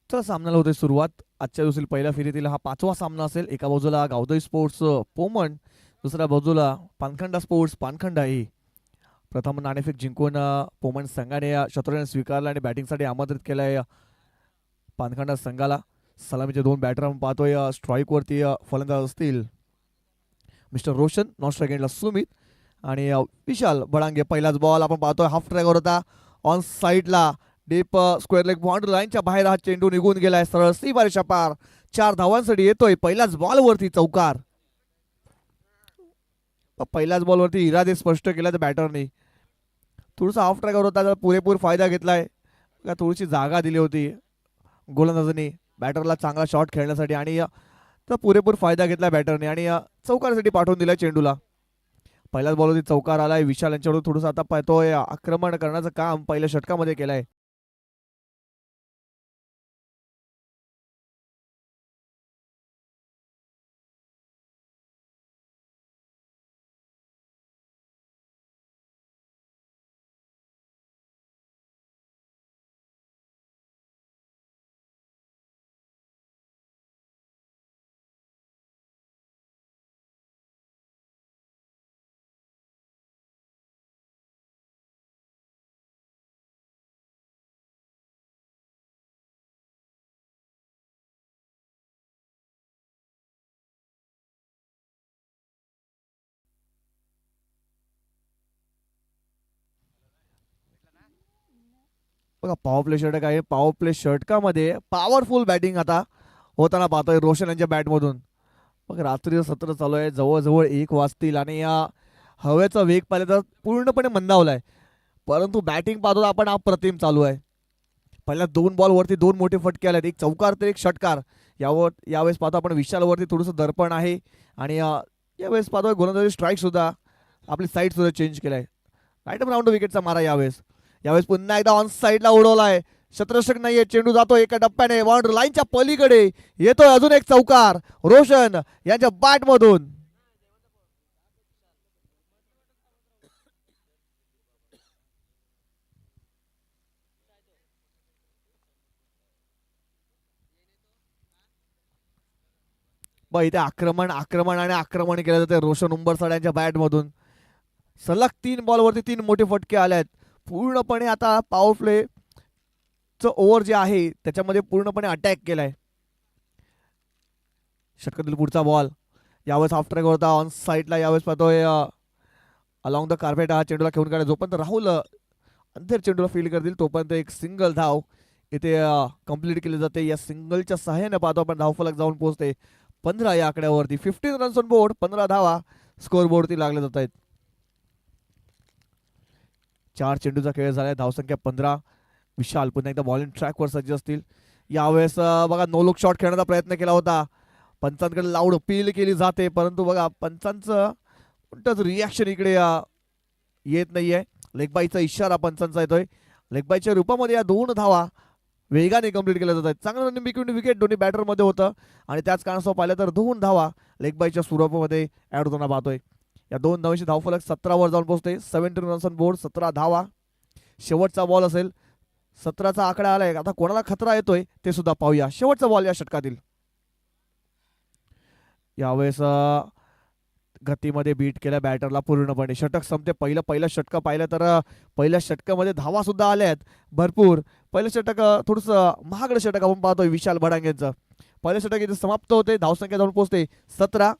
चला सामन्याला होते सुरुवात. आजच्या दिवशी पहिल्या फेरीतील हा 5वा सामना असेल. एका बाजूला गावदई स्पोर्ट्स पोमण, दुसऱ्या बाजूला पानखंडा स्पोर्ट्स पानखंडा ही. प्रथम नाणेफेक जिंकून पोमण संघाने शत्रूने स्वीकारला आणि बॅटिंगसाठी आमंत्रित केलंय पानखंडा संघाला. सलामीचे 2 बॅटर आपण पाहतोय. स्ट्राईकवरती फलंदाज असतील मिस्टर रोशन, नॉन स्ट्राईक एंडला सुमित आणि विशाल बडांगे. पहिलाच बॉल आपण पाहतोय हाफ ट्रॅकवर होता, ऑन साईडला डीप स्क्वेअर लेग बाउंड्री लाईनच्या बाहेर हा चेंडू निघून गेलाय सरळ सीमारेषा पार. 4 धावांसाठी येतोय. पहिल्याच बॉलवरती चौकार. पहिल्याच बॉलवरती इरादे स्पष्ट केला तर बॅटरनी. थोडासा हाफ ट्रॅकवर होता तर पुरेपूर फायदा घेतलाय. थोडीशी जागा दिली होती गोलंदाजांनी बॅटरला चांगला शॉट खेळण्यासाठी आणि तर पुरेपूर फायदा घेतला बॅटरने आणि चौकारासाठी पाठवून दिलाय चेंडूला. पहिल्याच बॉलवरती चौकार आलाय. विशाल यांच्याकडून थोडंसं आता पाहतोय आक्रमण करण्याचं काम पहिल्या षटकामध्ये केलंय. बघा पॉवर प्ले षटक आहे. पॉवर प्ले षटकामध्ये पॉवरफुल बॅटिंग आता होताना पाहतोय रोशन यांच्या बॅटमधून. बघ रात्रीचं सत्र चालू आहे. जवळजवळ 1 वाजतील आणि या हवेचा वेग पाहिला तर पूर्णपणे मंदावलाय. परंतु बॅटिंग पाहतो आपण अप्रतिम चालू आहे. पहिल्या 2 बॉलवरती 2 मोठे फटके आलेत, एक चौकार तर एक षटकार. यावेळेस पाहतो आपण विशालवरती थोडंसं दर्पण आहे आणि यावेळेस पाहतोय गोलंदाजी स्ट्राईक सुद्धा आपली साईड सुद्धा चेंज केलाय. राईट राऊंड विकेटचा मारा यावेळेस. यावेळेस पुन्हा एकदा ऑन साईडला उडवलाय. शतरक्षक नाहीये. चेंडू जातो एका टप्प्याने बाउंड्री लाईनच्या पलीकडे. येतोय अजून एक चौकार रोशन यांच्या बॅटमधून. इथे आक्रमण आक्रमण आणि आक्रमण केलं जाते रोशन उंबरसाड यांच्या बॅटमधून. सलग 3 बॉलवरती 3 मोठे फटके आले आहेत. पूर्णपणे आता पॉवर प्ले चं ओव्हर जे आहे त्याच्यामध्ये पूर्णपणे अटॅक केलाय. षटकातील पुढचा बॉल यावेळेस हाफ ट्रॅक होता ऑन साईडला. यावेळेस पाहतोय अलॉंग द कार्पेट हा चेंडूला खेळून काढा. जोपर्यंत राहुल अंधेर चेंडूला फील्ड करतील तोपर्यंत एक सिंगल धाव इथे कंप्लीट केली जाते. या सिंगलच्या सहाय्याने पाहतो आपण धावफलक जाऊन पोहोचते 15 या आकड्यावरती. 15 रन्स ऑन बोर्ड, 15 धावा स्कोर बोर्डवरती लागले जात आहेत. 4 चेंडूचा खेळ झालाय. धावसंख्या 15. विशाल पुन्हा एकदा बॉलिंग ट्रॅकवर सज्ज असतील. यावेळेस बघा नो लुक शॉट खेळण्याचा प्रयत्न केला होता. पंचांकडे लाऊड अपील केली जाते परंतु बघा पंचांचं कोणतंच रिॲक्शन इकडे येत नाहीये. लेगबाईचा इशारा पंचांचा येतोय. लेगबाईच्या रूपामध्ये या 2 धावा वेगाने कंप्लीट केल्या जात आहेत. चांगलं रनिंग बिटवीन विकेट दोन्ही बॅटरमध्ये होतं आणि त्याच कारणास्तव पाहिलं तर 2 धावा लेगबाईच्या स्वरूपामध्ये ऍड होताना पाहतोय. या 2 धावांची धावफलक 17 वर जाऊन पोहोचते. 17 रन्स ऑन बोर्ड, 17 धावा. शेवटचा बॉल असेल. 17चा आकडा आलाय. आता कोणाला खतरा येतोय ते सुद्धा पाहूया. शेवटचा बॉल या षटकातील. यावेळेस गतीमध्ये बीट केल्या बॅटरला पूर्णपणे. षटक संपते. पहिलं षटक पाहिलं तर पहिल्या षटकामध्ये धावा सुद्धा आल्या आहेत भरपूर. पहिलं षटक थोडंसं महागडं षटक आपण पाहतोय विशाल बडांगेंचं. पहिलं षटक इथे समाप्त होते. धावसंख्या जाऊन पोहोचते 17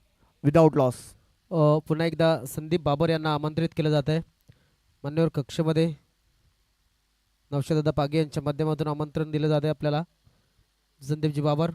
विदाऊट लॉस. पुन्हा एकदा संदीप बाबर यांना आमंत्रित केलं जात आहे मान्यवर कक्षेमध्ये. नौशादादा पागे यांच्या माध्यमातून आमंत्रण दिलं जाते आपल्याला. संदीपजी बाबर.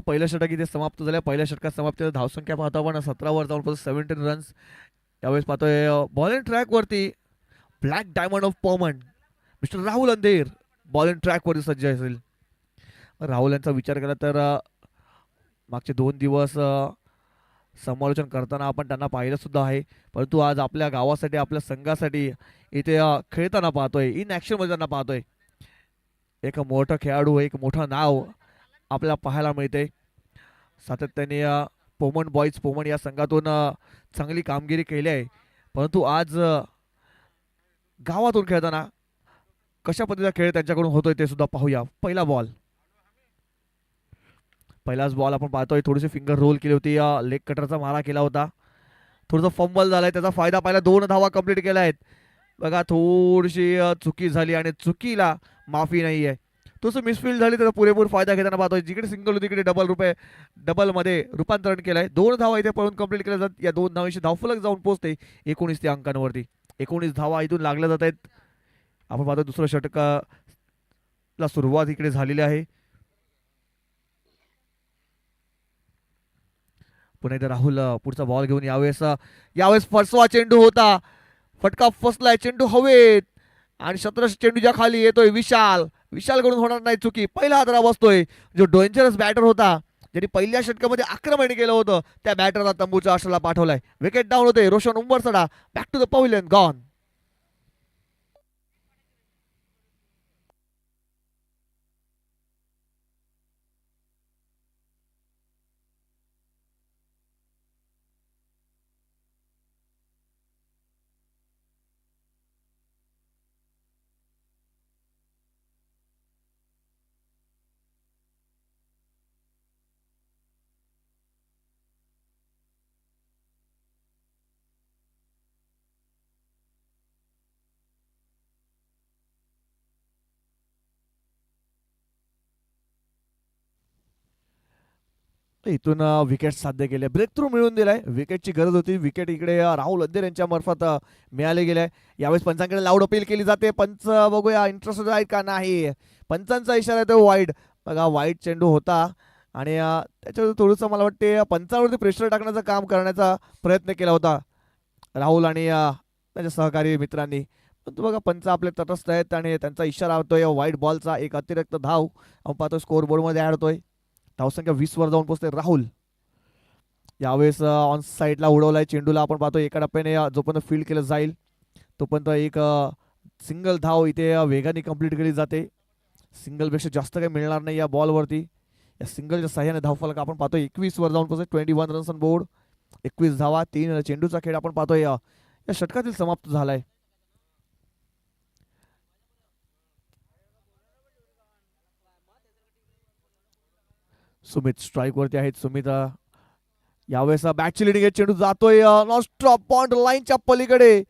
पहिलं षटक इथे समाप्त झालं. पहिल्या षटकात समाप्त धावसंख्या पाहतो आपण 17 वर जाऊन 17 रन्स. यावेळेस पाहतोय बॉलिंग ट्रॅक वरती ब्लॅक डायमंड ऑफ पॉमन मिस्टर राहुल अंधेर बॉल इन ट्रॅकवर सज्ज असेल. राहुल यांचा विचार केला तर मागचे 2 दिवस समालोचन करताना आपण त्यांना पाहिलं सुद्धा आहे, परंतु आज आपल्या गावासाठी आपल्या संघासाठी इथे खेळताना पाहतोय, इन ॲक्शनमध्ये त्यांना पाहतोय. एक मोठा खेळाडू, एक मोठं नाव आपल्याला पाहायला मिळते. सातत्याने पोमन बॉईज पोमन या संघातून चांगली कामगिरी केली आहे, परंतु आज गावातून खेळताना कशा पद्धतीचा खेळ त्यांच्याकडून होतोय ते सुद्धा पाहूया. पहिला बॉल, पहिलाच बॉल आपण पाहतोय, थोडीशी फिंगर रोल केली होती, लेग कटरचा मारा केला होता, थोडासा फंबल झालाय, त्याचा फायदा पाहिला, 2 धावा कंप्लीट केल्या आहेत. बघा थोडीशी चुकी झाली आणि चुकीला माफी नाही आहे. तसं मिसफील्ड झाली त्याचा पुरेपूर फायदा घेताना पाहतोय. जिकडे सिंगल होती तिकडे डबलमध्ये रूपांतरण केलंय. 2 धावा इथे पळून कंप्लीट केल्या जातात. या 2 धावांशी धावफलक जाऊन पोहोचते 19 त्या अंकांवरती. 19 धावा इथून लागल्या जात आहेत. आपण पाहतो दुसरं षटकाला सुरुवात इकडे झालेली आहे. पुन्हा एकदा राहुल पुढचा बॉल घेऊन यावेळेस फसवा चेंडू होता, फटका फसलाय, चेंडू हवेत आणि शतरस चेंडूच्या खाली येतोय विशालकडून होणार नाही चुकी. पहिला हादरा बसतोय, जो डेंजरस बॅटर होता ज्यांनी पहिल्या षटकामध्ये आक्रमण केलं होतं त्या बॅटरला तंबूच्या आश्रला पाठवलाय. विकेट डाऊन होते. Roshan Umbarsada back to the pavilion gone. इथून विकेट साध्य केले, ब्रेक थ्रू मिळून दिलाय. विकेटची गरज होती, विकेट इकडे राहुल अंधेर यांच्या मार्फत मिळाले गेले. यावेळेस पंचांकडे लाऊड अपील केली जाते. पंच बघूया इंटरेस्ट आहे का नाही. पंचांचा इशारा येतो वाईड. बघा वाईड चेंडू होता आणि त्याच्यावर थोडंसं मला वाटते पंचांवरती प्रेशर टाकण्याचं काम करण्याचा प्रयत्न केला होता राहुल आणि त्याच्या सहकारी मित्रांनी. पण बघा पंच आपले तटस्थ आहेत आणि त्यांचा इशारा होतोय वाईड बॉलचा. एक अतिरिक्त धाव आपण पाहतो स्कोर बोर्डमध्ये ऍड होतोय. धावसंख्या 20 वर जाऊन पोहोचते. राहुल यावेळेस ऑन साईडला उडवलाय चेंडूला. आपण पाहतो एका टप्प्याने जोपर्यंत फील्ड केलं जाईल तोपर्यंत एक सिंगल धाव इथे वेगाने कंप्लीट केली जाते. सिंगलपेक्षा जास्त काही मिळणार नाही या बॉलवरती. या सिंगलच्या सहाय्याने धावफलक आपण पाहतो 21 वर जाऊन पोहोचते. 21 रन्स ऑन बोर्ड, 21 धावा, 3 चेंडूचा खेळ आपण पाहतोय या षटकातील समाप्त झालाय. सुमित स्ट्राईक वरती आहेत. सुमित यावेळेस बॅटची लिडिंग आहे. चेंडू जातोय नॉस्ट्रॉप पॉइंट लाईनच्या पलीकडे.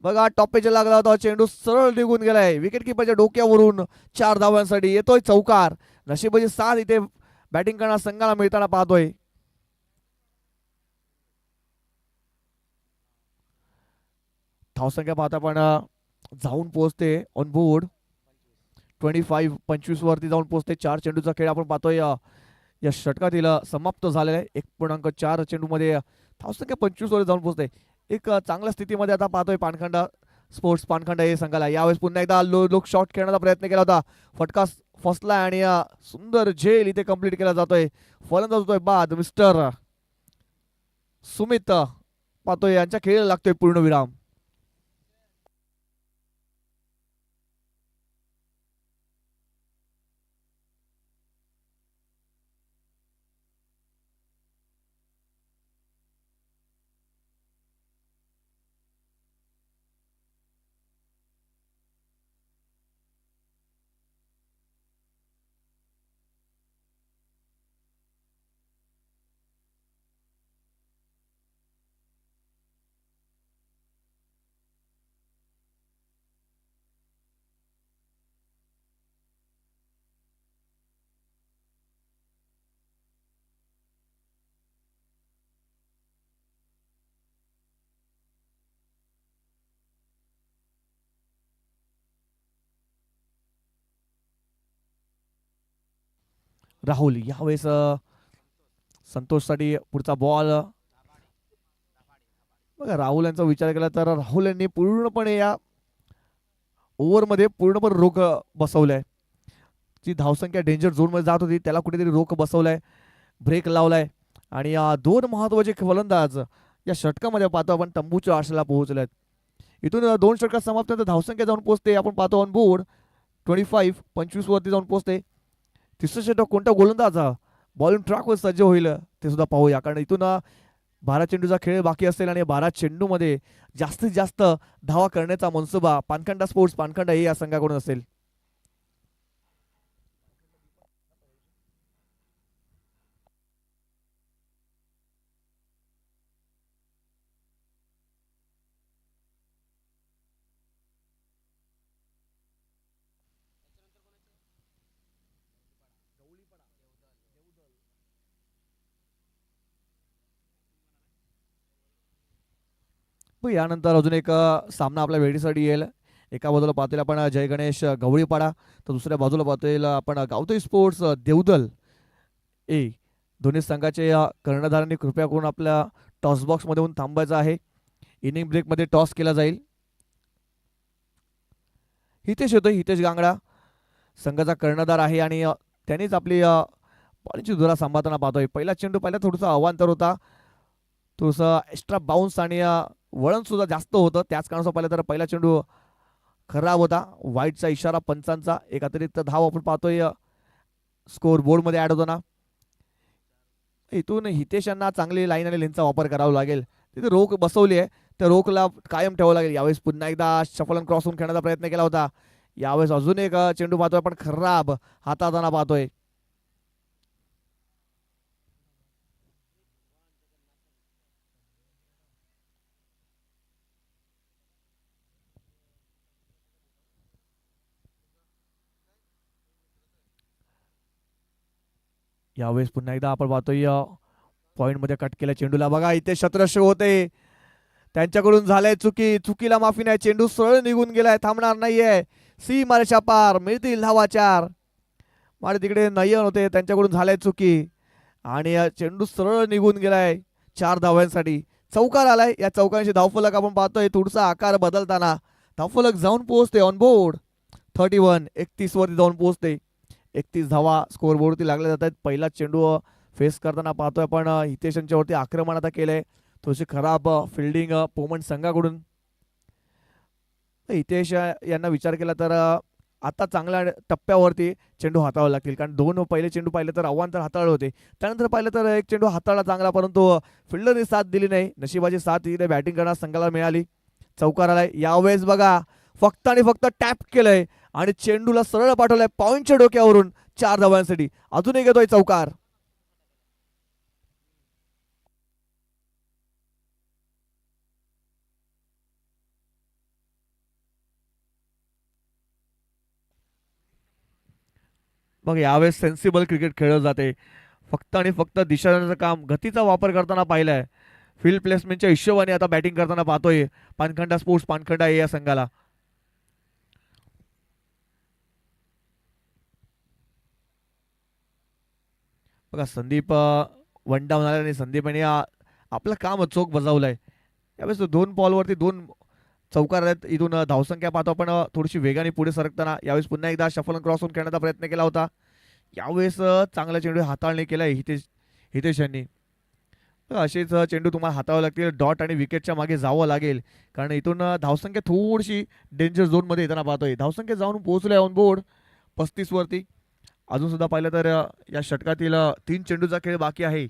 बघा टॉपेच्या लागला होता चेंडू, सरळ निघून गेलाय विकेट किपरच्या डोक्यावरून. 4 धावांसाठी येतोय चौकार. नशिबाची साथ इथे बॅटिंग करणारा संघाला मिळताना पाहतोय. धावसंख्या पाहता पण जाऊन पोहोचते ऑन बोर्ड 25 वरती जाऊन पोहोचते. 4 चेंडूचा खेळ आपण पाहतोय या षटकातील समाप्त झालेला आहे. 1.4 चेंडूमध्ये धावसंख्या 25 वर जाऊन पोहोचते. एक चांगल्या स्थितीमध्ये आता पाहतोय पानखंडा स्पोर्ट्स पानखंडा हे संघाला. यावेळेस पुन्हा एकदा लोक शॉट खेळण्याचा प्रयत्न केला होता, फटका फसला आणि सुंदर झेल इथे कंप्लीट केला जातोय. फलंदाज होतोय बाद मिस्टर सुमित पाहतोय यांच्या खेळ लागतोय पूर्णविराम. राहुल यावेळेस संतोषसाठी पुढचा बॉल. बघा राहुल यांचा विचार केला तर राहुल यांनी पूर्णपणे या ओव्हरमध्ये पूर्णपणे रोख बसवलाय. जी धावसंख्या डेंजर झोनमध्ये जात होती त्याला कुठेतरी रोख बसवलाय, ब्रेक लावलाय. आणि दोन महत्वाचे फलंदाज या षटकामध्ये पाहतो आपण तंबूच्या आशेला पोहोचल्यात. इथून दोन षटकात समाप्त नंतर धावसंख्या जाऊन पोहोचते. आपण पाहतो ऑन बोर्ड 25 वरती जाऊन पोहोचते. तिसरं षटक कोणत्या गोलंदाजा बॉलिंग ट्रॅकवर सज्ज होईल ते सुद्धा पाहूया, कारण इथून 12 चेंडूचा खेळ बाकी असेल आणि 12 चेंडूमध्ये जास्तीत जास्त धावा करण्याचा मनसुबा पानखंडा स्पोर्ट्स पानखंडा हे या संघाकडून असेल. यानंतर अजून एक सामना आपल्या वेळेसाठी येईल. एका बाजूला पाहतोय आपण जय गणेश गवळीपाडा, तर दुसऱ्या बाजूला पाहतोय आपण गावतोय स्पोर्ट्स देवदल ए. दोन्ही संघाचे कर्णधारांनी कृपया करून आपल्या टॉस बॉक्समध्ये येऊन थांबायचं आहे. इनिंग ब्रेकमध्ये टॉस केला जाईल. हितेश येतोय, हितेश गांगडा संघाचा कर्णधार आहे आणि त्यांनीच आपली बॉलिंगची धुरा सांभाळताना पाहतोय. पहिला चेंडू पहिला थोडंसं अवांतर होता, थोडंसं एक्स्ट्रा बाउन्स आणि वळण सुद्धा जास्त होतं, त्याच कारणाचं पाहिलं तर पहिला चेंडू खराब होता. वाईटचा इशारा पंचांचा. एक अतिरिक्त धाव आपण पाहतोय स्कोर बोर्डमध्ये ऍड होताना. इथून हितेश यांना चांगली लाईन आणि लेनचा वापर करावा लागेल. तिथे रोख बसवली आहे, त्या रोखला कायम ठेवावं लागेल. यावेळेस पुन्हा एकदा शफल अँड क्रॉस होऊन खेळण्याचा प्रयत्न केला होता. यावेळेस अजून एक चेंडू पाहतोय आपण खराब हाताळताना पाहतोय. यावेळेस पुन्हा एकदा आपण पाहतोय पॉइंटमध्ये कट केल्या चेंडूला. बघा इथे शतरश होते, त्यांच्याकडून झालंय चुकी. चुकीला माफी नाही. चेंडू सरळ निघून गेलाय, थांबणार नाहीये. सी मारेच्या पार मिळतील धावा 4. मारे तिकडे नयन होते, त्यांच्याकडून झालंय चुकी आणि चेंडू सरळ निघून गेलाय 4 धाव्यांसाठी. चौकार आलाय. या चौकांशी धावफलक आपण पाहतोय थोडासा आकार बदलताना. धावफलक जाऊन पोहोचते ऑन बोर्ड 31 वरती जाऊन पोहोचते. 31 धावा स्कोर बोर्डवरती लागल्या जात आहेत. पहिला चेंडू फेस करताना पाहतोय आपण हितेश यांच्यावरती आक्रमण आता केलंय. थोडीशी खराब फिल्डिंग पोमंट संघाकडून. हितेश यांना विचार केला तर आता चांगल्या टप्प्यावरती चेंडू हाताळावे लागतील, कारण दोन पहिले चेंडू पाहिले तर अवांतर हाताळले होते. त्यानंतर पाहिलं तर एक चेंडू हाताळला चांगला, परंतु फिल्डरने साथ दिली नाही. नशिबाची साथ इथे बॅटिंग करणार संघाला मिळाली. चौकार आलाय. यावेळेस बघा फक्त आणि फक्त टॅप केलंय आणि चेंडूला सरळ पाठवलंय पॉइंटच्या डोक्यावरून 4 धावांसाठी. अजून एक येतोय चौकार. मग यावेळेस सेन्सिबल क्रिकेट खेळलं जाते. फक्त आणि फक्त दिशा देण्याचं काम गतीचा वापर करताना पाहिलाय. फील्ड प्लेसमेंटच्या हिशोबाने आता बॅटिंग करताना पाहतोय पानखंडा स्पोर्ट्स पानखंडा या संघाला. बघा संदीप वन डाऊन आल्याने संदीपने आपलं काम चोख बजावलंय. यावेळेस 2 बॉलवरती 2 चौकार आहेत. इथून धावसंख्या पाहतो आपण थोडीशी वेगाने पुढे सरकताना. यावेळेस पुन्हा एकदा शफल क्रॉस होऊन खेळण्याचा प्रयत्न केला होता. यावेळेस चांगला चेंडू हाताळणी केलाय हितेश यांनी. असेच चेंडू तुम्हाला हातावे लागतील. डॉट आणि विकेटच्या मागे जावं लागेल, कारण इथून धावसंख्या थोडीशी डेंजर झोनमध्ये येताना पाहतोय. धावसंख्या जाऊन पोहोचले ऑन बोर्ड 35 वरती. अजून सुद्धा पाहिलं तर या षटकातील 3 चेंडूचा खेळ बाकी आहे.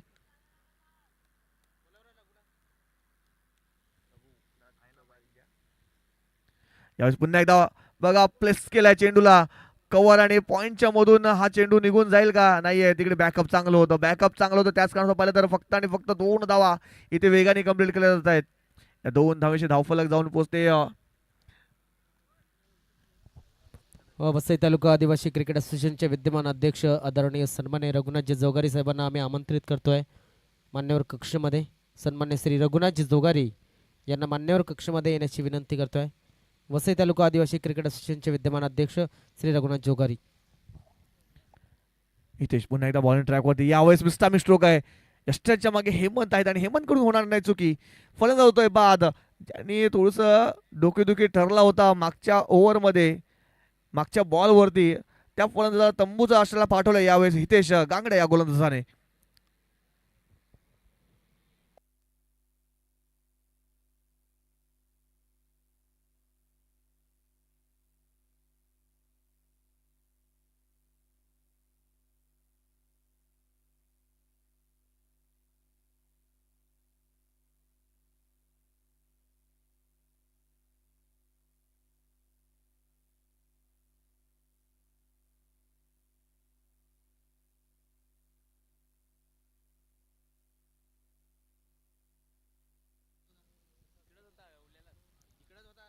यावेळेस पुन्हा एकदा बघा प्लेस केलाय चेंडूला कव्हर आणि पॉइंटच्या मधून हा चेंडू निघून जाईल का? नाहीये. तिकडे बॅकअप चांगलं होतं, त्याच कारणाचं पाहिलं तर फक्त आणि फक्त 2 धावा इथे वेगाने कंप्लीट केल्या जात आहेत. या 2 धावेशी धावफलक जाऊन पोहोचते. वसई तालुका आदिवासी क्रिकेट असोसिएशनचे विद्यमान अध्यक्ष आदरणीय सन्मान्य रघुनाथजी जोगारी साहेबांना आम्ही आमंत्रित करतोय मान्यवर कक्षमध्ये. सन्मान्य श्री रघुनाथजी जोगारी यांना मान्यवर कक्षमध्ये येण्याची विनंती करतोय. वसई तालुका आदिवासी क्रिकेट असोसिएशनचे विद्यमान अध्यक्ष श्री रघुनाथ जोगारी. हितेश पुन्हा एकदा बॉलिंग ट्रॅकवरती. यावेळेस मिस्ट्रोक आहे. यष्ट्याच्या मागे हेमंत आहेत आणि हेमंत कडून होणार नाही चुकी. फलंदाज होतोय बाद. ज्यांनी थोडस डोकेदुखी ठरला होता मागच्या ओव्हरमध्ये, मागच्या बॉलवरती, त्या फलंदाजाला तंबूचा आश्रयाला पाठवलं यावेळेस हितेश गांगडे या गोलंदाजाने.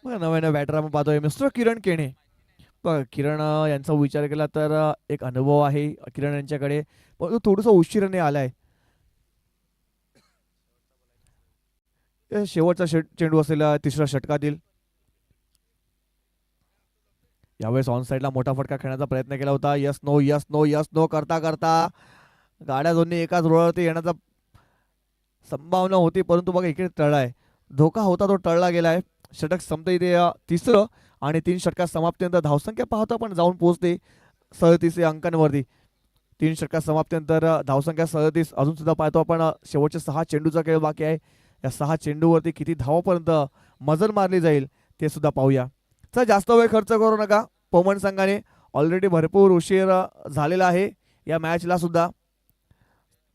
बघा नव्यानं बॅटर आपण पाहतोय मिस्टर किरण केणे. बघा किरण यांचा विचार केला तर एक अनुभव आहे किरण यांच्याकडे, पण थोडस उशिराने आलाय. शेवटचा चेंडू असेल तिसऱ्या षटकातील. यावेळेस ऑन साईडला मोठा फटका खेळण्याचा प्रयत्न केला होता. Yes no yes no yes no करता करता गाड्या दोन्ही एकाच रोडवरती येण्याचा संभावना होती, परंतु बघा इकडे टळलाय. धोका होता तो टळला गेलाय. षटक संपते इथे तिसरं आणि 3 षटकात समाप्तीनंतर धावसंख्या पाहता पण जाऊन पोहोचते 37 या अंकांवरती. 3 षटकात समाप्तीनंतर धावसंख्या 37. अजून सुद्धा पाहतो आपण शेवटचे 6 चेंडूचा खेळ बाकी आहे. या 6 चेंडूवरती किती धावापर्यंत मजल मारली जाईल ते सुद्धा पाहूया. तर जास्त वेळ खर्च करू नका. पवन संघाने ऑलरेडी भरपूर उशीर झालेला आहे. या मॅचला सुद्धा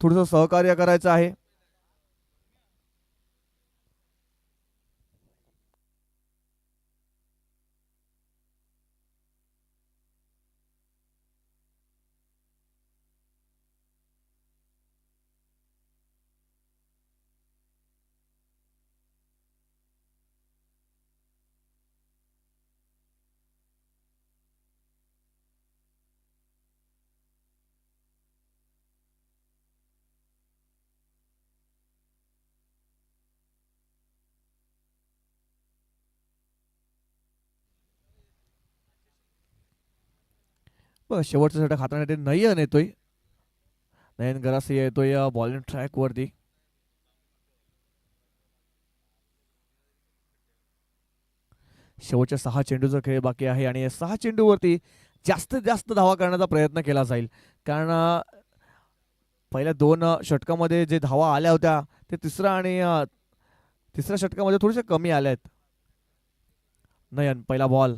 थोडंसं सहकार्य करायचं आहे. बघ शेवटचा षटक हाताळण्यासाठी नयन येतोय. नयन गरासी येतोय बॉलिंग ट्रॅक वरती. शेवटच्या 6 चेंडूचा खेळ बाकी आहे आणि 6 चेंडूवरती जास्तीत जास्त धावा करण्याचा प्रयत्न केला जाईल. कारण पहिल्या 2 षटकामध्ये जे धावा आल्या होत्या ते तिसऱ्या षटकामध्ये थोडेसे कमी आल्या आहेत. नयन पहिला बॉल.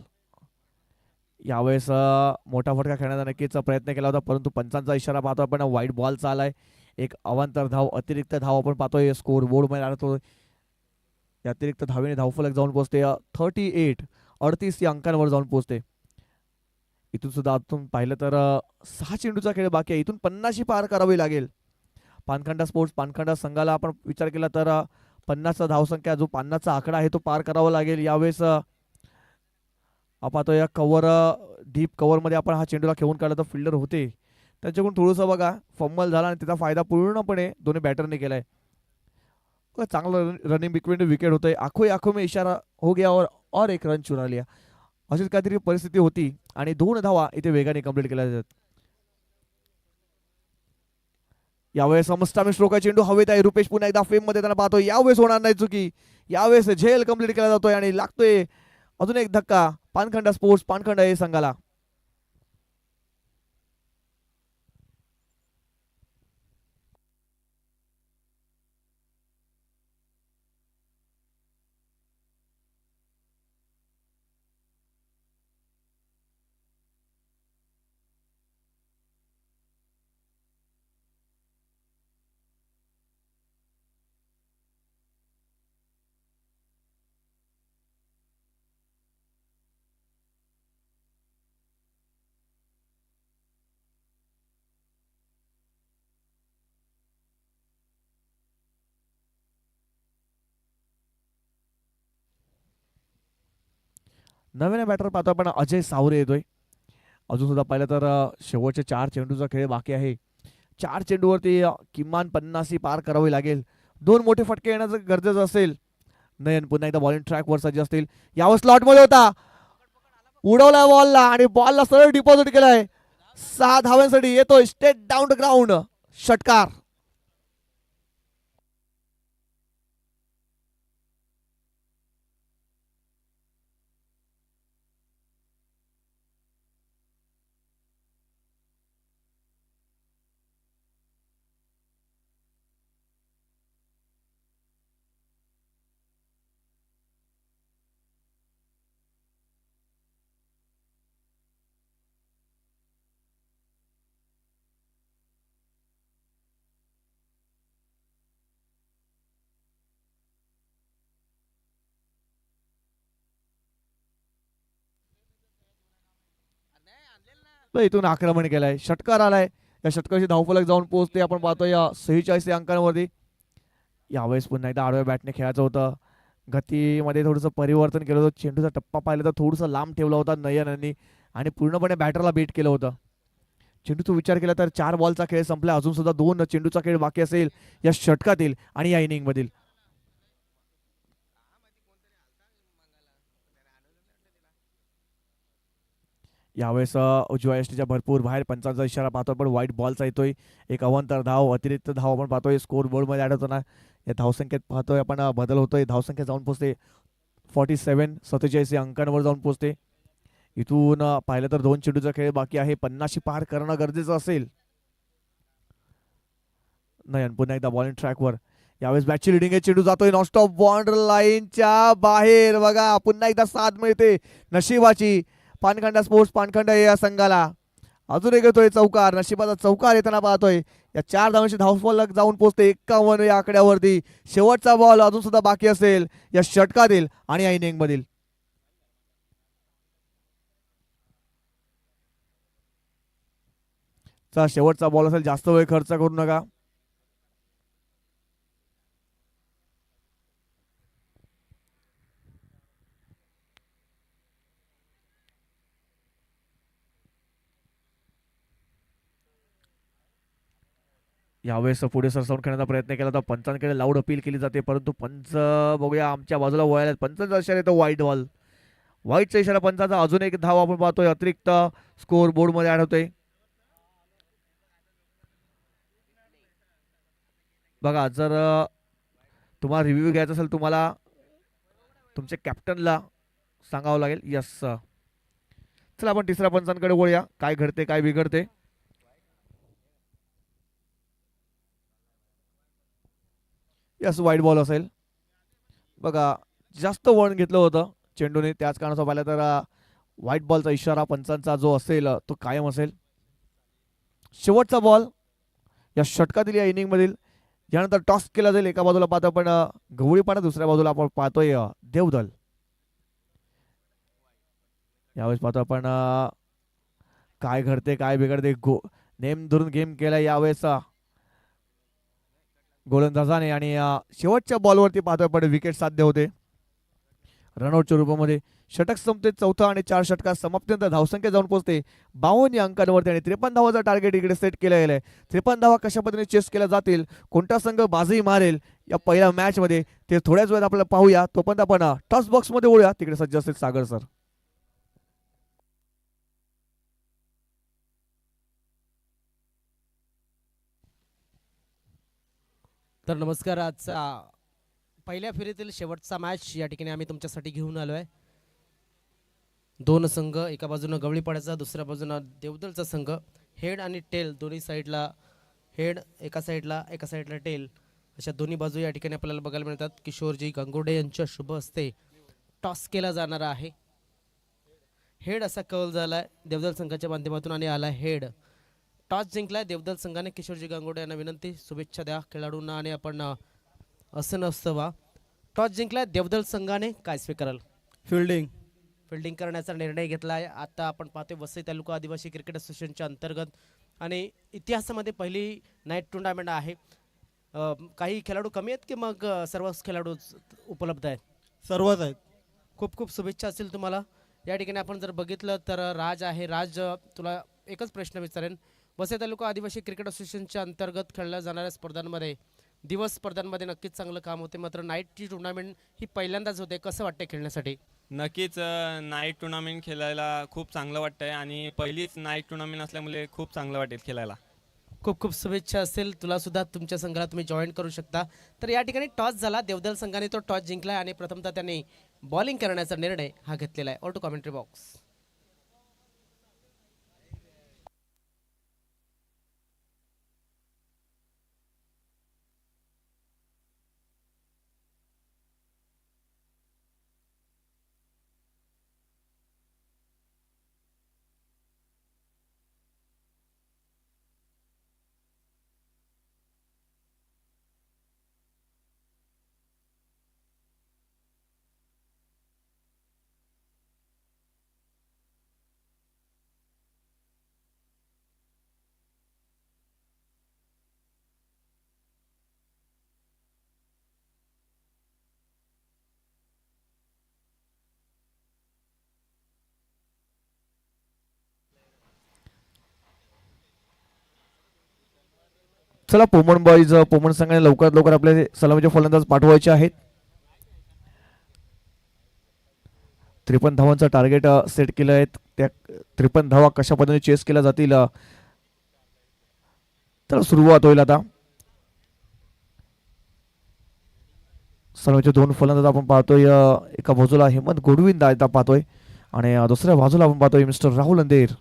यावेळेस मोठा फटका खेळण्याचा नक्कीच प्रयत्न केला होता, परंतु पंचांचा इशारा पाहतो आपण. वाईट बॉलचा आलाय. एक अवांतर धाव, अतिरिक्त धाव आपण पाहतोय स्कोर बोर्ड मध्ये आला. या अतिरिक्त धावेने धावफलक जाऊन पोहोचते 38 या अंकांवर जाऊन पोहोचते. इथून सुद्धा आतून पाहिलं तर 6 चेंडूचा खेळ बाकी आहे. इथून 50 पार करावी लागेल. पानखंडा स्पोर्ट्स पानखंडा संघाला आपण विचार केला तर 50चा धावसंख्या जो 50चा आकडा आहे तो पार करावा लागेल. यावेळेस आपण या कव्हर डीप कव्हरमध्ये आपण हा चेंडूला खेळून काढला तर फिल्डर होते, त्याच्याकडून थोडंसं बघा फंबल झाला आणि त्याचा फायदा पूर्णपणे दोन्ही बॅटरने केलाय. चांगलं रनिंग बिटवीन विकेट होतंय. आखो में इशारा हो गया और एक रन चुरा लिया, अशीच काहीतरी परिस्थिती होती आणि 2 धावा इथे वेगाने कंप्लीट केल्या जातात. यावेळेस समस्ता स्ट्रोक चेंडू हवेत आहे. रुपेश पुन्हा एकदा फेम मध्ये त्यांना पाहतोय. यावेळेस होणार नाही चुकी. यावेळेस झेल कंप्लीट केला जातोय आणि लागतोय अजून एक धक्का पानखंडा स्पोर्ट्स पानखंडा या संघाला. नवीन बॅटर पाहतो आपण अजय सावरे येतोय. अजून सुद्धा पाहिलं तर शेवटचे 4 चेंडूचा खेळ बाकी आहे. 4 चेंडूवरती किमान 50 पार करावी लागेल. 2 मोठे फटके येण्याचं गरजेचं असेल. नयन पुन्हा एकदा बॉलिंग ट्रॅक वर सज्ज असतील. यावर स्लॉट मध्ये होता, उडवला बॉलला आणि बॉलला सरळ डिपॉझिट केलाय. 6 धावांसाठी येतोय स्टेट डाऊन द ग्राउंड षटकार. तर इथून आक्रमण केलंय, षटकार आलाय. या षटकाची धावफलक जाऊन पोहोचते. आपण पाहतोय या 46 अंकांवरती. यावेळेस पुन्हा एकदा आडव्या बॅटने खेळायचं होतं. गतीमध्ये थोडंसं परिवर्तन केलं होतं. चेंडूचा टप्पा पाहिला तर थोडंसं लांब ठेवला होता नयन यांनी आणि पूर्णपणे बॅटरला बीट केलं होतं. चेंडूचा विचार केला तर 4 बॉलचा खेळ संपला. अजून सुद्धा 2 चेंडूचा खेळ बाकी असेल या षटकातील आणि या इनिंग मधील. यावेळेस उजव्या यष्टीच्या भरपूर बाहेर पंचांचा इशारा पाहतो आपण. वाईट बॉलचा येतोय. एक अवंतर धाव, अतिरिक्त धाव आपण पाहतोय स्कोर बोर्ड मध्ये आढळताना. या धावसंख्येत पाहतोय आपण बदल होतोय. धावसंख्या जाऊन पोहोचते 47 अंकांवर जाऊन पोहोचते. इथून पाहिलं तर 2 चेंडूचा खेळ बाकी आहे. 50 पार करणं गरजेचं असेल. नयन पुन्हा एकदा बॉलिंग ट्रॅकवर. यावेळेस बॅटची रिडिंग आहे. चेंडू जातोय नॉनस्टॉप बॉर्डर लाईनच्या बाहेर. बघा पुन्हा एकदा साथ मिळते नशिबाची. पानखंडा स्पोर्ट्स पानखंडा या संघाला. अजून एक येतोय चौकार. नशिबाचा चौकार येताना पाहतोय. या 4 धावांची धावफलक जाऊन पोहोचते 51 या आकड्यावरती. शेवटचा बॉल अजून सुद्धा बाकी असेल या षटकातील आणि या इनिंग मधील. शेवटचा बॉल असेल. जास्त वेळ खर्च करू नका. यावेळेस पुढे सरसावून खेळण्याचा प्रयत्न केला तर पंचांकडे लाऊड अपील केली जाते, परंतु पंच बघूया आमच्या बाजूला वळायला. पंचांचा इशारा येतो व्हाईट बॉल. व्हाईटचा इशारा पंचांचा. अजून एक धाव आपण पाहतोय अतिरिक्त स्कोर बोर्ड मध्ये आढळतोय. बघा जर तुम्हाला रिव्ह्यू घ्यायचा असेल तुम्हाला तुमच्या कॅप्टनला सांगावं लागेल. यस चला आपण तिसऱ्या पंचांकडे वळूया. काय घडते काय बिघडते. यस वाईट बॉल असेल. बघा जास्त वळण घेतलं होतं चेंडूने, त्याच कारणाचा पाहिलं तर व्हाईट बॉलचा इशारा पंचांचा जो असेल तो कायम असेल. शेवटचा बॉल या षटकातील या इनिंग मधील. यानंतर टॉस केला जाईल. एका बाजूला पाहतो आपण गवळीपाडा, दुसऱ्या बाजूला आपण पाहतोय देवदल. यावेळेस पाहतो आपण काय घडते काय बिघडते. नेम धरून गेम केला यावेळेस गोलंदाजाने आणि शेवटच्या बॉलवरती पाहतोय आपण विकेट साध्य होते रनआउटच्या रूपामध्ये. षटक संपते. चौथा आणि 4 षटकात समाप्तीनंतर धावसंख्या जाऊन पोहोचते 52 अंकांवरती आणि 53 धावाचा टार्गेट इकडे सेट केलं गेलं आहे. 53 धावा कशा पद्धतीने चेस केल्या जातील, कोणता संघ बाजी मारेल या पहिल्या मॅच मध्ये ते थोड्याच वेळात आपल्याला पाहूया. तोपर्यंत आपण टॉस बॉक्स मध्ये वळूया. तिकडे सज्ज असतील सागर सर. तर नमस्कार. आजचा पहिल्या फेरीतील शेवटचा मॅच या ठिकाणी आम्ही तुमच्यासाठी घेऊन आलो आहे. 2 संघ, एका बाजूनं गवळीपाड्याचा, दुसऱ्या बाजूनं देवदलचा संघ. हेड आणि टेल दोन्ही साईडला. हेड एका साईडला टेल, अशा दोन्ही बाजू या ठिकाणी आपल्याला बघायला मिळतात. किशोरजी गांगुर्डे यांच्या शुभ हस्ते टॉस केला जाणार आहे. हेड असा कौल झाला आहे देवदल संघाच्या माध्यमातून आणि आला हेड. टॉस जिंकलाय देवदल संघाने. किशोरजी गांगुर्डे यांना विनंती, शुभेच्छा द्या खेळाडूंना. आणि आपण असं नसतं वा, टॉस जिंकलाय देवदल संघाने, काय स्वीकाराल? फिल्डिंग. फिल्डिंग करण्याचा निर्णय घेतला आहे. आता आपण पाहतोय वसई तालुका आदिवासी क्रिकेट असोसिएशनच्या अंतर्गत आणि इतिहासामध्ये पहिली नाईट टुर्नामेंट आहे. काही खेळाडू कमी आहेत की मग सर्वच खेळाडू उपलब्ध आहेत? सर्वच आहेत. खूप खूप शुभेच्छा असतील तुम्हाला. या ठिकाणी आपण जर बघितलं तर राज आहे. राज, तुला एकच प्रश्न विचारेन. वसई तालुका आदिवासी क्रिकेट असोसिएशनच्या अंतर्गत खेळल्या जाणाऱ्या स्पर्धांमध्ये, दिवस स्पर्धांमध्ये नक्कीच चांगलं काम होते, मात्र नाईटची टुर्नामेंट ही पहिल्यांदाच होते. कसं वाटतं खेळण्यासाठी? नक्कीच नाईट टुर्नामेंट खेळायला खूप चांगलं वाटतंय आणि पहिलीच नाईट टुर्नामेंट असल्यामुळे खूप चांगलं वाटेल खेळायला. खूप खूप शुभेच्छा असेल तुला सुद्धा. तुमच्या संघाला तुम्ही जॉईन करू शकता. तर या ठिकाणी टॉस झाला. देवदल संघाने तो टॉस जिंकला आणि प्रथमतः त्यांनी बॉलिंग करण्याचा निर्णय हा घेतलेला आहे. Auto commentary box. चला पोमण बॉईज पोमण संघाने लवकरात लवकर आपले सलामीचे फलंदाज पाठवायचे आहेत. 53 धावांचं टार्गेट सेट केलं आहे. त्या 53 धावा कशा पद्धतीने चेस केल्या जातील तर सुरुवात होईल आता. सलामीचे 2 फलंदाज आपण पाहतोय. एका बाजूला हेमंत गोडविंदा आता पाहतोय आणि दुसऱ्या बाजूला आपण पाहतोय मिस्टर राहुल अंधेर.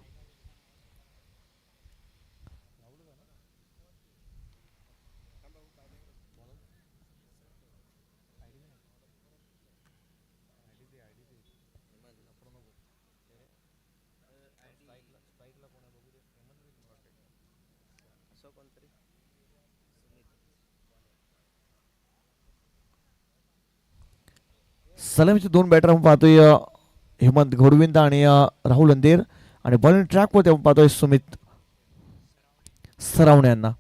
सलामीचे 2 बॅटर आपण पाहतोय हेमंत घोडविंदा आणि राहुल अंधेर आणि बॉलिंग ट्रॅक वरती आपण पाहतोय सुमित सरावणे यांना.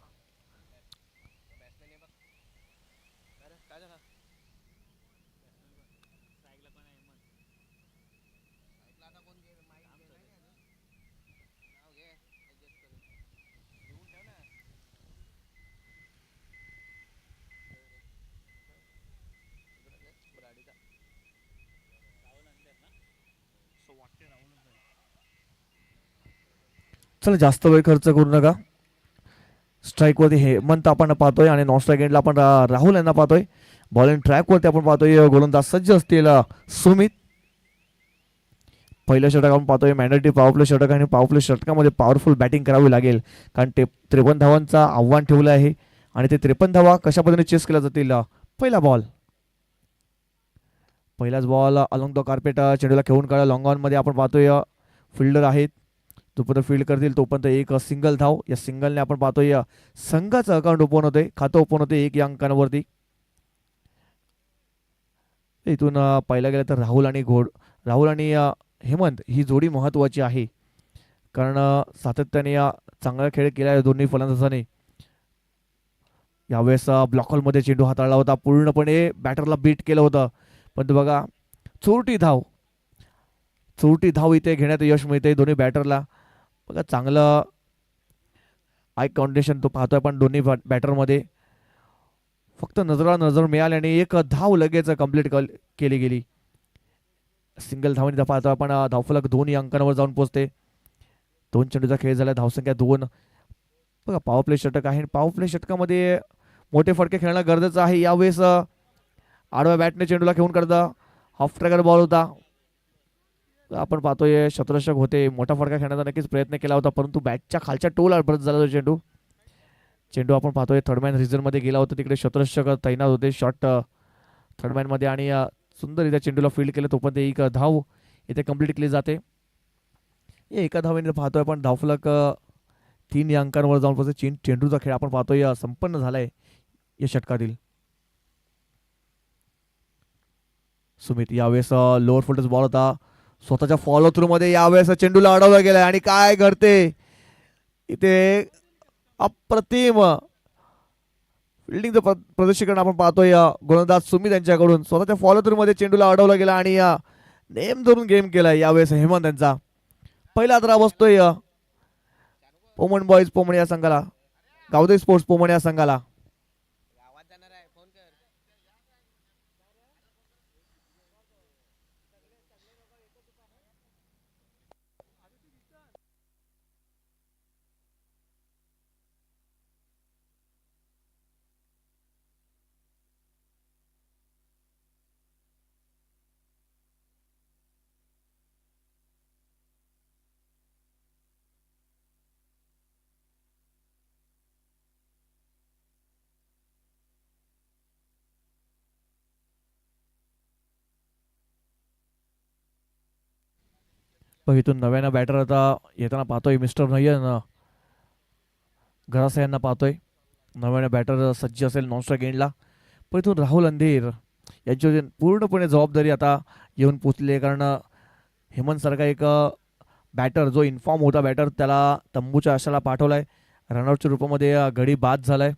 चला जास्त वेळ खर्च करू नका. स्ट्राईक वरती हेमंत आपण पाहतोय आणि नॉन स्ट्राईक एंडला आपण राहुल यांना पाहतोय. बॉलिंग ट्रॅक वरती आपण पाहतोय गोलंदाज सज्ज असतील सुमित. पहिल्या षटक आपण पाहतोय मॅन्डेटरी पॉवर प्ले षटक आणि पॉवर प्ले षटकामध्ये पॉवरफुल बॅटिंग करावी लागेल कारण 53 धावांचं आव्हान ठेवलं आहे आणि ते 53 धावा कशा पद्धतीने चेस केल्या जातील. पहिला बॉल पहिलाच बॉल अलॉंग द कार्पेट चेंडूला खेळून काढा. लॉंग ऑन मध्ये आपण पाहतोय फिल्डर आहेत. जोपर्यंत फील्ड करतील तोपर्यंत एक सिंगल धाव. या सिंगलने आपण पाहतोय संघाचं अकाउंट ओपन होते खातं ओपन होते 1 या अंकांवरती. इथून पाहिला गेलं तर राहुल आणि हेमंत ही जोडी महत्वाची आहे कारण सातत्याने चांगला खेळ केला दोन्ही फलंदाजांनी. यावेळेस ब्लॉक हॉलमध्ये चेंडू हाताळला होता. पूर्णपणे बॅटरला बीट केलं होतं पण तो बघा चोरटी धाव इथे घेण्यात यश मिळते दोन्ही बॅटरला. बघा चांगलं आय कॉन्डिनेशन तो पाहतोय आपण दोन्ही बॅटरमध्ये. फक्त नजर मिळाल्याने एक धाव लगेच कंप्लीट केली गेली. सिंगल धावणी पाहतो आपण धावफलक 2 या अंकांवर जाऊन पोहोचते. 2 चेंडूचा खेळ झाला. धावसंख्या 2. बघा पॉवर प्ले षटक आहे. पॉवर प्ले षटकामध्ये मोठे फटके खेळणं गरजेचं आहे. यावेळेस आडव्या बॅटने चेंडूला खेळून करता हाफ ट्रॅकर बॉल होता. आपण पाहतोय शतरक्षक होते. मोठा फटका खेळण्याचा नक्कीच प्रयत्न केला होता परंतु बॅटच्या खालच्या टोल परत झाला तो चेंडू आपण पाहतोय थर्डमॅन रिझनमध्ये गेला होता. तिकडे शतरक्षक तैनात होते शॉट थर्डमॅनमध्ये आणि सुंदर इथे चेंडूला फील्ड केलं तोपर्यंत एक धाव इथे कंप्लीट केली जाते. एका धावेने पाहतोय आपण धावफलक 3 या अंकांवर जाऊन पोहोचते. चेंडूचा खेळ आपण पाहतोय संपन्न झालाय या षटकातील. सुमित यावेळेस लोअर फुल्टच बॉल होता. स्वतःच्या फॉलो थ्रू मध्ये यावेळेस चेंडूला अडवलं गेलाय आणि काय घडते इथे अप्रतिम फिल्डिंगचं प्रदर्शन आपण पाहतोय. गोलंदाज सुमित यांच्याकडून स्वतःच्या फॉलो थ्रू मध्ये चेंडूला अडवलं गेला आणि नेम धरून गेम केलाय. यावेळेस हेमंत यांचा पहिला धरा बसतोय पोमण बॉईज पोमण या संघाला. गावदे स्पोर्ट्स पोमण या संघाला. पण इथून नव्यानं बॅटर आता येताना पाहतोय मिस्टर नयन घरासा यांना पाहतोय. नव्यानं बॅटर सज्ज असेल नॉन स्ट्राईक एंडला. पण इथून राहुल अंधेर यांची पूर्णपणे जबाबदारी आता येऊन पोचली आहे कारण हेमंत सारखा एक बॅटर जो इन्फॉर्म होता बॅटर त्याला तंबूच्या आशाला पाठवलाय. रनआउटच्या रूपामध्ये गडी बाद झालाय.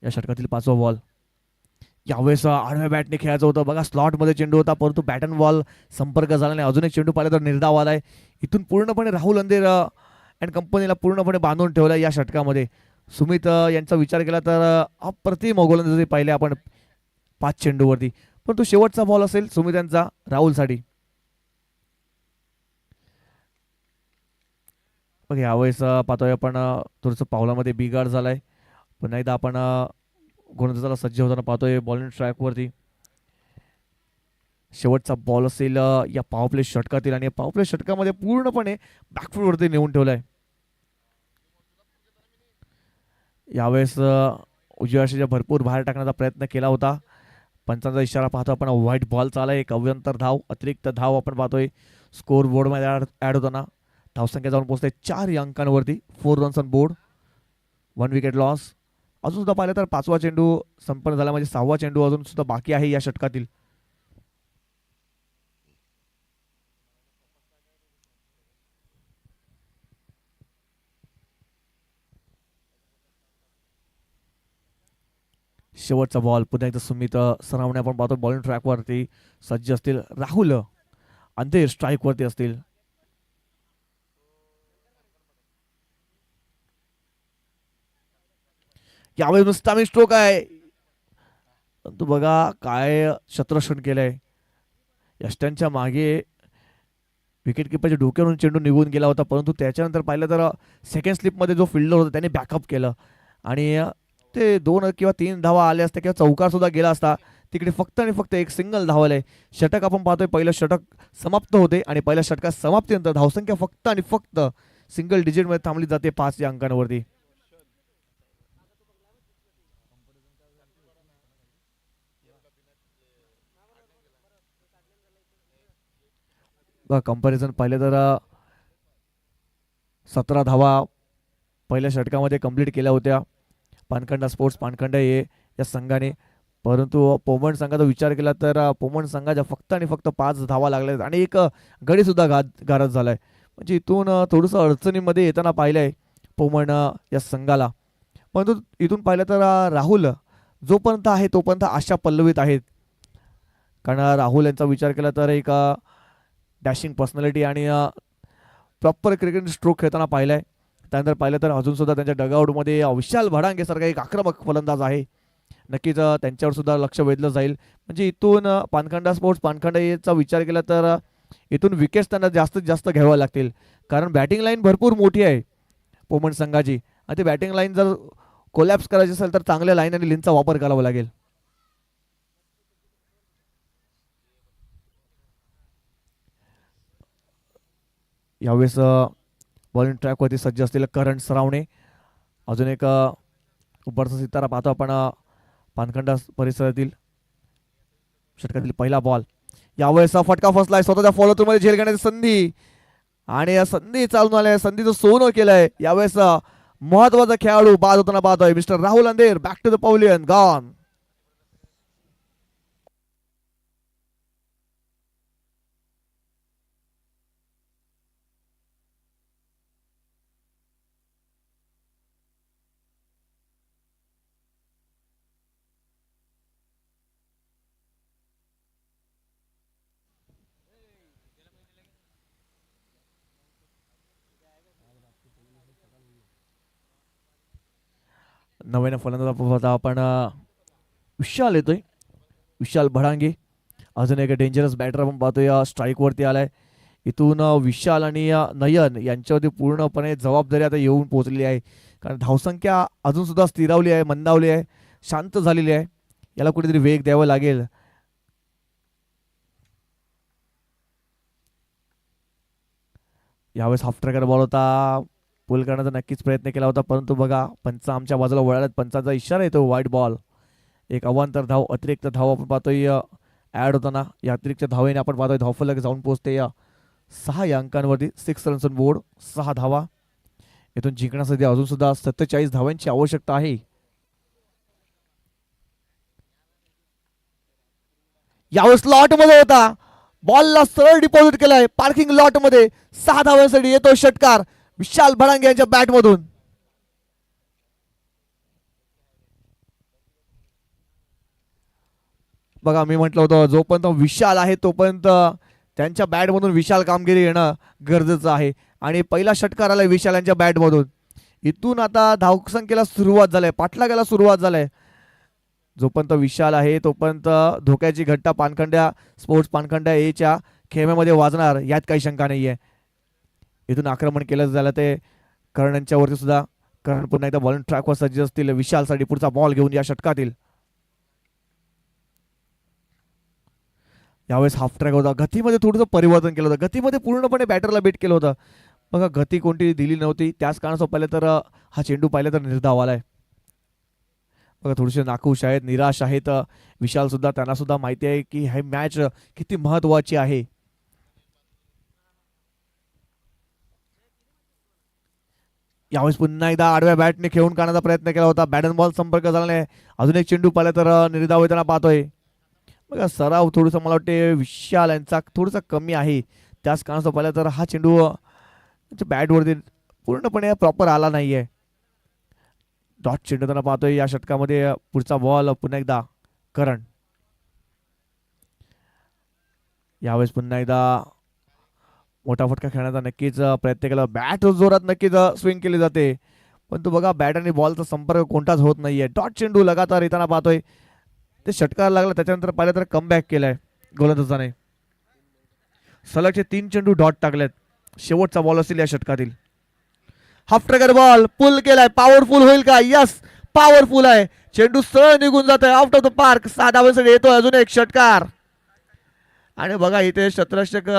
या षटकातील 5वा बॉल. यावेळेस आडव्या बॅटने खेळायचं होतं. बघा स्लॉटमध्ये चेंडू होता परंतु बॅट अँड बॉल संपर्क झाला नाही. अजून एक चेंडू पाहिला तर निर्धाव आलाय. इथून पूर्णपणे राहुल अंधेर अँड कंपनीला पूर्णपणे बांधून ठेवलं या षटकामध्ये. सुमित यांचा विचार केला तर अप्रतिम गोलंदाजी पाहिले आपण 5 चेंडूवरती. पण तो शेवटचा बॉल असेल सुमित यांचा राहुलसाठी. बघ यावेळेस पाहतोय आपण थोडंसं पावलामध्ये बिघाड झालाय. पुन्हा एकदा आपण गोलंदाजाला सज्ज होताना पाहतोय बॉलिंग ट्रॅकवरती. शेवटचा बॉल असेल या पॉवर प्ले षटकातील आणि पॉवर प्ले षटकामध्ये पूर्णपणे बॅकफूटवरती नेऊन ठेवलाय. यावेळेस उजव्या अक्षाच्या भरपूर बाहेर टाकण्याचा प्रयत्न केला होता. पंचांचा इशारा पाहतो आपण व्हाईट बॉल चालला. एक अव्यंतर धाव अतिरिक्त धाव आपण पाहतोय स्कोर बोर्डमध्ये ॲड होताना. धावसंख्या जाऊन पोहोचते 4 या अंकांवरती. 4 runs on board, 1 wicket loss. अजून सुद्धा पाहिलं तर 5वा चेंडू संपन्न झाला म्हणजे 6वा चेंडू अजून सुद्धा बाकी आहे या षटकातील. शेवटचा बॉल पुन्हा एकदा सुमित सरावणे आपण पाहतो बॉलिंग ट्रॅकवरती सज्ज असतील. राहुल अंधेर स्ट्राईकवरती असतील. यावेळी नुसता स्ट्रोक आहे. परंतु बघा काय शत्रक्षण केलंय. यष्ट्यांच्या मागे विकेट किपरच्या डोक्यावरून चेंडू निघून गेला होता. परंतु त्याच्यानंतर पाहिलं तर सेकंड स्लिपमध्ये जो फिल्डर होता त्याने बॅकअप केलं आणि ते 2 किंवा 3 धावा आले असते किंवा चौकार सुद्धा गेला असता. तिकडे फक्त आणि फक्त एक सिंगल धावलंय. षटक आपण पाहतोय पहिलं षटक समाप्त होते आणि पहिल्या षटकात समाप्तीनंतर धावसंख्या फक्त आणि फक्त सिंगल डिजिटमध्ये थांबली जाते 5 या अंकांवरती. कंपॅरिझन पाहिलं तर 17 धावा पहिल्या षटकामध्ये कंप्लीट केल्या होत्या पानखंडा स्पोर्ट्स पानखंडा या संघाने. परंतु पोमण संघाचा विचार केला तर पोमण संघाच्या फक्त आणि फक्त 5 धावा लागल्या आणि एक गडी सुद्धा गारद झालाय. म्हणजे इथून थोडंसं अडचणीमध्ये येताना पाहिलंय पोमण या संघाला. परंतु इथून पाहिलं तर राहुल जोपर्यंत आहे तोपर्यंत आशा पल्लवीत आहेत. कारण राहुल यांचा विचार केला तर एक डॅशिंग पर्सनॅलिटी आणि प्रॉपर क्रिकेट स्ट्रोक खेळताना पाहिलाय. त्यानंतर पाहिलं तर अजून सुद्धा त्यांच्या डगआउटमध्ये विशाल भडांगेसारखा एक आक्रमक फलंदाज आहे. नक्कीच त्यांच्यावर सुद्धा लक्ष वेधलं जाईल. म्हणजे इथून पानखंडा स्पोर्ट्स पानखंडाचा विचार केला तर इथून विकेट्स त्यांना जास्तीत जास्त घ्याव्या लागतील. कारण बॅटिंग लाईन भरपूर मोठी आहे पोमण संघाची आणि ती बॅटिंग लाईन जर कोलॅप्स करायची असेल तर चांगल्या लाईन आणि लिनचा वापर करावा लागेल. यावेळेस बॉलिंग ट्रॅकवरती सज्ज असलेलं करण सरावणे. अजून एक उपरचा सितारा पाहतो आपण पानखंडा परिसरातील षटकातील पहिला बॉल. यावेळेस फटका फसलाय. स्वतःच्या फॉलो थ्रू मध्ये झेल घेण्याची संधी आणि या संधी चालून आल्या. संधीचं सोनं केलंय. यावेळेस महत्वाचा खेळाडू बाद होताना पाहतोय मिस्टर राहुल अंधेर. Back to the pavilion gone. नव्यानं फलंदाज आपण विशाल येतोय. विशाल भडांगे अजून एक डेंजरस बॅटर आपण पाहतोय स्ट्राईकवरती आलाय. इथून विशाल आणि नयन यांच्यावरती पूर्णपणे जबाबदारी आता येऊन पोहोचलेली आहे. कारण धावसंख्या अजून सुद्धा स्थिरावली आहे, मंदावली आहे, शांत झालेली आहे. याला कुठेतरी वेग द्यावा लागेल. यावेळेस हाफ ट्रॅकर बॉल होता. पुल करण्याचा नक्कीच प्रयत्न केला होता परंतु बघा पंच आमच्या बाजूला वळाल्यात. पंचाचा इशारा येतो व्हाईट बॉल. एक अवांतर धाव अतिरिक्त धाव आपण पाहतोय ॲड होताना. या अतिरिक्त धावेने आपण पाहतोय धावफलक जाऊन पोहोचते 6 या अंकांवरती. 6 रन्स ऑन बोर्ड, 6 धावा. इथून जिंकण्यासाठी अजून सुद्धा 47 धावांची आवश्यकता आहे. यावेळेस लॉट मध्ये होता. बॉलला सरळ डिपॉझिट केलाय पार्किंग लॉट मध्ये. 6 धावांसाठी येतो षटकार विशाल भडांगे यांच्या बॅट मधून. बघा मी म्हटलं होतं जोपर्यंत विशाल आहे तोपर्यंत त्यांच्या बॅट मधून विशाल कामगिरी येणं गरजेचं आहे आणि पहिला षटकार आलाय विशाल यांच्या बॅट मधून. इथून आता धावसंख्येला सुरुवात झालाय, पाठलागाला सुरुवात झालाय. जोपर्यंत विशाल आहे तोपर्यंत धोक्याची घट्टा पानखंड्या स्पोर्ट्स पानखंड्या एच्या खेम्यामध्ये वाजणार यात काही शंका नाहीये. इथून आक्रमण केलं झालं ते करण यांच्यावरती सुद्धा. करण पुन्हा एकदा बॉलिंग ट्रॅकवर सज्ज असतील विशालसाठी पुढचा बॉल घेऊन या षटकातील. यावेळेस हाफ ट्रॅक होता, गतीमध्ये थोडंसं परिवर्तन केलं होतं, गतीमध्ये पूर्णपणे बॅटरला बीट केलं होतं. बघा गती कोणती दिली नव्हती, त्याच कारणास्तव पाहिलं तर हा चेंडू पाहिलं तर निर्धाव आलाय. बघा थोडेसे नाखुश आहेत, निराश आहेत विशाल सुद्धा. त्यांना सुद्धा माहिती आहे की ही मॅच किती महत्वाची आहे. यावेळेस पुन्हा एकदा आडव्या बॅटने खेळून काढण्याचा प्रयत्न केला होता, बॅट अँड बॉल संपर्क झाला नाही. अजून एक चेंडू पाहिला तर निर्धाव होताना पाहतोय. बघा सराव थोडंसं मला वाटते विशाल यांचा थोडासा कमी आहे, त्याच कारणास्तव पाहिलं तर हा चेंडू बॅटवरती पूर्णपणे प्रॉपर आला नाहीये. डॉट चेंडू त्यांना पाहतोय या षटकामध्ये. पुढचा बॉल पुन्हा एकदा करण. यावेळेस पुन्हा एकदा मोठा फटका खेळण्याचा नक्कीच प्रयत्न केला. बॅट जोरात नक्कीच स्विंग केली जाते, पण तो बघा बॅट आणि बॉलचा संपर्क कोणताच होत नाहीये. डॉट चेंडू लगातार येताना पाहतोय. ते षटकार लागला त्याच्यानंतर पाहिलं तर कमबॅक केलाय गोलंदाजाने. सलगचे 3 चेंडू डॉट टाकलेत. शेवटचा बॉल असेल या षटकातील. हाफ ट्रॅकर बॉल पुल केलाय, पॉवरफुल होईल का? यस पॉवरफुल आहे. चेंडू सरळ निघून जात आहे आउट ऑफ द पार्क. 6 धावांसाठी येतोय अजून एक षटकार. आणि बघा इथे शतरक्षक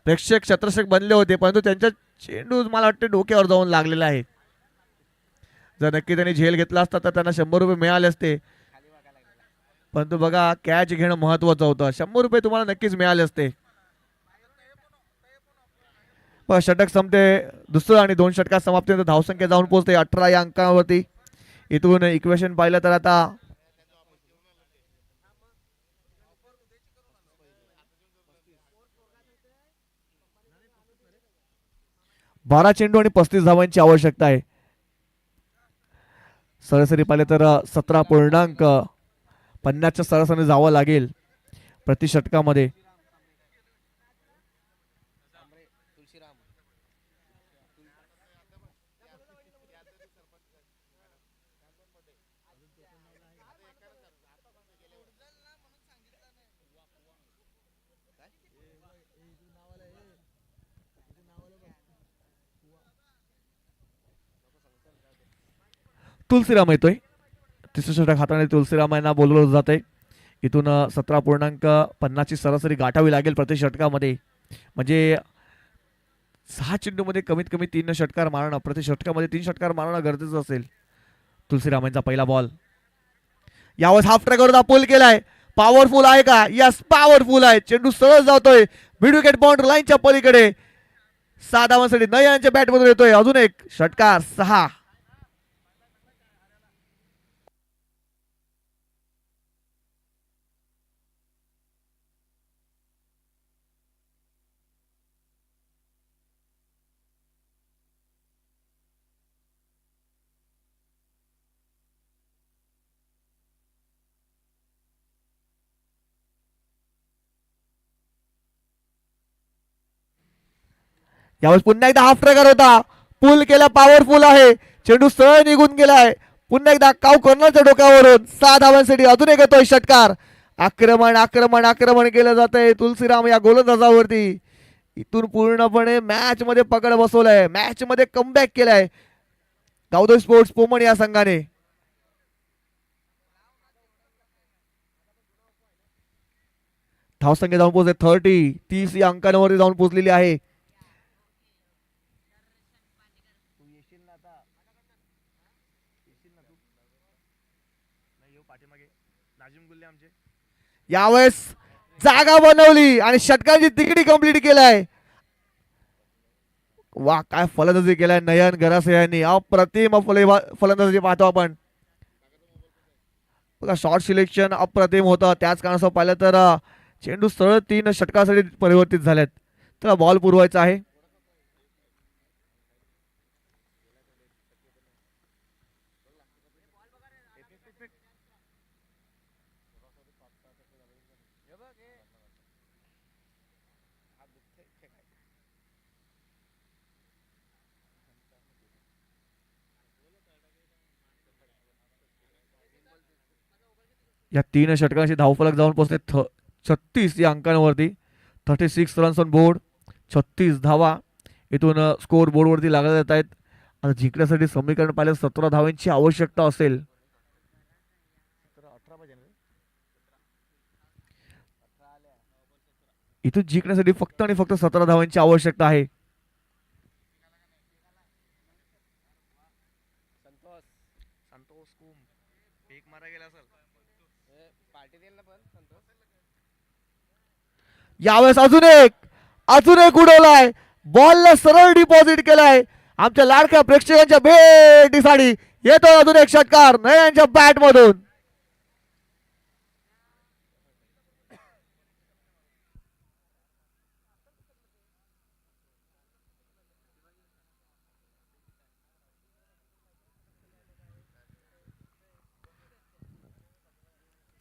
प्रेक्षक शतरक्षक बनले होते, परंतु त्यांच्या चेंडू मला वाटते डोक्यावर जाऊन लागलेला आहे. जर नक्की त्यांनी झेल घेतला असता तर त्यांना 100 रुपये मिळाले असते, परंतु बघा कॅच घेणं महत्वाचं होतं. 100 रुपये तुम्हाला नक्कीच मिळाले असते. षटक संपते, दुसरं आणि 2 षटकात समाप्तीनंतर धावसंख्या जाऊन पोहोचते 18 या अंकावरती. इथून इक्वेशन पाहिलं तर आता 12 चेंडू आणि 35 धावांची आवश्यकता आहे. सरासरी पाहिले तर 17.50च्या सरासरी जावं लागेल प्रति षटकामध्ये. तुलसीराम येतोय, तिसरं षटक हाताने तुलसीराम यांना बोलवलं जाते. इथून 17.50ची सरासरी गाठावी लागेल प्रति षटकामध्ये. म्हणजे 6 चेंडूमध्ये कमीत कमी 3 षटकार मारणं, प्रति षटकामध्ये 3 षटकार मारणं गरजेचं असेल. तुलसीराम यांचा पहिला बॉल. यावेळेस हाफ ट्रॅकवर पूल केलाय, पॉवरफुल आहे का? यस पॉवरफुल आहे. चेंडू सरळ जातोय मिड विकेट बाउंड्री लाईनच्या पलीकडे. 6 धावांसाठी नयनच्या बॅटमधून येतोय अजून एक षटकार. 6. यावेळेस पुन्हा एकदा हाफ ट्रॅकर होता, पुल केला, पॉवरफुल आहे. चेंडू सरळ निघून गेलाय. पुन्हा एकदा काव कर्नलच्या डोक्यावरून 6 धावांसाठी अजून एक येतोय षटकार. आक्रमण आक्रमण आक्रमण केलं जात आहे तुलसीराम या गोलंदाजावरती. इथून पूर्णपणे मॅच मध्ये पकड बसवलाय, मॅच मध्ये कमबॅक केलाय गावदेवी स्पोर्ट्स पोमण या संघाने. धावसंख्या जाऊन पोहोचले 30 या अंकांवरती जाऊन पोहोचलेली आहे. यावेळेस जागा बनवली आणि षटकांची तिकडी कंप्लीट केलाय. वा काय फलंदाजी केलाय नयन गरासे यांनी. अप्रतिम फलंदाजी पाहतो आपण. बघा शॉर्ट सिलेक्शन अप्रतिम होतं, त्याच कारणास्तव पाहिलं तर चेंडू सरळ 3 षटकासाठी परिवर्तित झालेत. त्याला बॉल पुरवायचा आहे. या 3 षटकांशी धावफलक जाऊन पोहोचले 36 या अंकांवरती. 36 रन्स ऑन बोर्ड, 36 धावा इथून स्कोर बोर्डवरती लागत येत आहेत. आता जिंकण्यासाठी समीकरण पाहिलं 17 धावांची आवश्यकता असेल. इथून जिंकण्यासाठी फक्त आणि फक्त 17 धावांची आवश्यकता आहे. यावेळेस अजून एक उडवलाय, बॉलला सरळ डिपॉझिट केलाय. आमच्या लाडक्या प्रेक्षकांच्या भेटीसाठी येतो अजून एक षटकार नयनच्या बॅट मधून.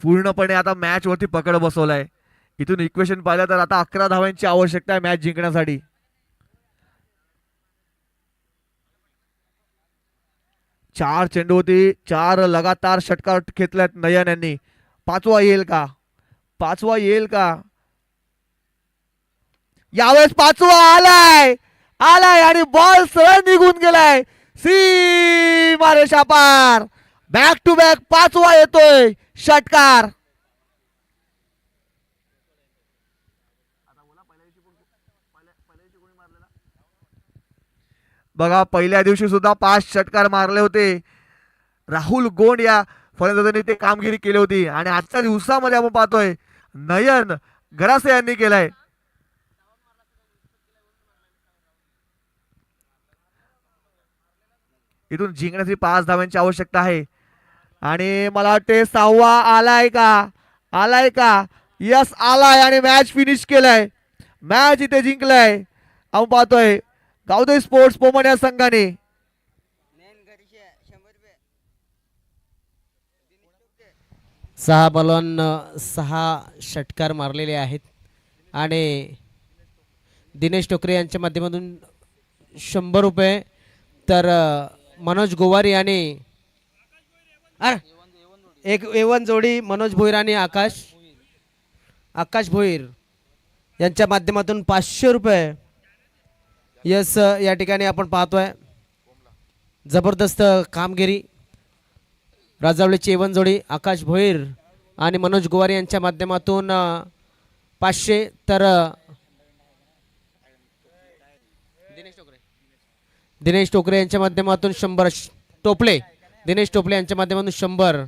पूर्णपणे आता मॅच वरती पकड बसवलाय. इथून इक्वेशन पाहिलं तर आता 11 धावांची आवश्यकता आहे मॅच जिंकण्यासाठी. चार चेंडू होती, 4 लगातार षटकार घेतल्यात नयन यांनी. पाचवा येईल का? यावेळेस पाचवा आलाय आणि बॉल सरळ निघून गेलाय सीमा रेषा पार. बॅक टू बॅक पाचवा येतोय षटकार. बघा पहिल्या दिवशी सुद्धा 5 षटकार मारले होते. राहुल गोंड या फलंदाजांनी ते कामगिरी केली होती आणि आजच्या दिवसामध्ये आपण पाहतोय नयन गरासे यांनी केलाय. इथून जिंकण्याची 5 धावांची आवश्यकता आहे आणि मला वाटते 6वा आलाय का? यस आलाय आणि मॅच फिनिश केलाय. मॅच इथे जिंकलाय. आपण पाहतोय गावदे स्पोर्ट्स पोमन या संघाने. सहा बॉलॉन 6 षटकार मारलेले आहेत आणि दिनेश टोकरे यांच्या माध्यमातून 100 रुपये, तर मनोज गोवारी आणि एक एवन जोडी मनोज भोईर आणि आकाश भोईर यांच्या माध्यमातून 500 रुपये. यस या ठिकाणी आपण पाहतोय जबरदस्त कामगिरी. राजावळीची एवन जोडी आकाश भोईर आणि मनोज गोवारी यांच्या माध्यमातून 500, तर दिनेश टोकरे यांच्या माध्यमातून 100. दिनेश टोपले यांच्या माध्यमातून 100.